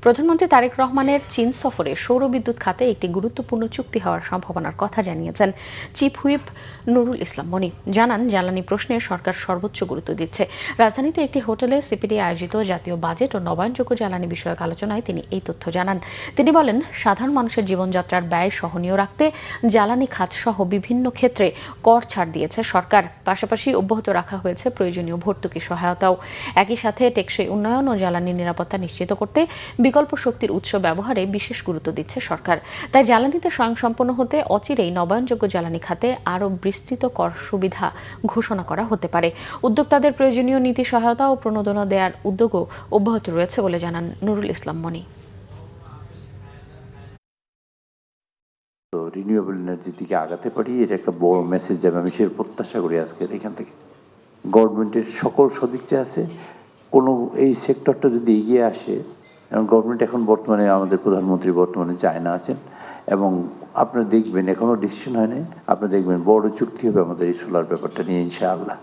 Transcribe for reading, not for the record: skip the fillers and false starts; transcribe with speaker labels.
Speaker 1: প্রধানমন্ত্রী তারেক রহমানের চীন সফরে সৌর বিদ্যুৎ খাতে একটি গুরুত্বপূর্ণ চুক্তি হওয়ার সম্ভাবনার কথা জানিয়েছেন চিফ হুইপ নুরুল ইসলাম মনি। জানান, জ্বালানি প্রশ্নে সরকার সর্বোচ্চ গুরুত্ব দিচ্ছে। রাজধানীতে একটি হোটেলে সিপিডি আয়োজিত জাতীয় বাজেট ও নবায়নযোগ্য জ্বালানি বিষয়ক আলোচনায় তিনি এই তথ্য জানান। তিনি বলেন, সাধারণ মানুষের জীবনযাত্রার ব্যয় সহনীয় রাখতে জ্বালানি খাত সহ বিভিন্ন ক্ষেত্রে কর ছাড় দিয়েছে সরকার। পাশাপাশি অব্যাহত রাখা হয়েছে প্রয়োজনীয় ভর্তুকি সহায়তাও। একই সাথে টেকসই উন্নয়ন ও জ্বালানি নিরাপত্তা নিশ্চিত করতে বিকল্প শক্তির উৎস ব্যবহারে বিশেষ গুরুত্ব দিচ্ছে সরকার। তাই জ্বালানিতে স্বয়ংসম্পন্ন হতে অচিরেই নবায়নযোগ্য জ্বালানি খাতে আরও বিস্তৃত কর সুবিধা ঘোষণা করা হতে পারে। উদ্যোক্তাদের প্রয়োজনীয় নীতি সহায়তা ও প্রণোদনা দেওয়ার উদ্যোগও অব্যাহত রয়েছে বলে জানান নুরুল ইসলাম মনি।
Speaker 2: রিনিউয়েবল এনার্জির দিকে আগাতে পারি, এটা একটা বড় মেসেজ যাবে, আমি সে প্রত্যাশা করি আজকের এখান থেকে। গভর্নমেন্টের সকল সদিচ্ছা আছে, কোনো এই সেক্টরটা যদি এগিয়ে আসে, এবং গভর্নমেন্ট এখন বর্তমানে আমাদের প্রধানমন্ত্রী বর্তমানে চায়না আছেন, এবং আপনারা দেখবেন এখনও ডিসিশন হয়নি, আপনারা দেখবেন বড় চুক্তি হবে আমাদের এই সোলার ব্যাপারটা নিয়ে ইনশাআল্লাহ।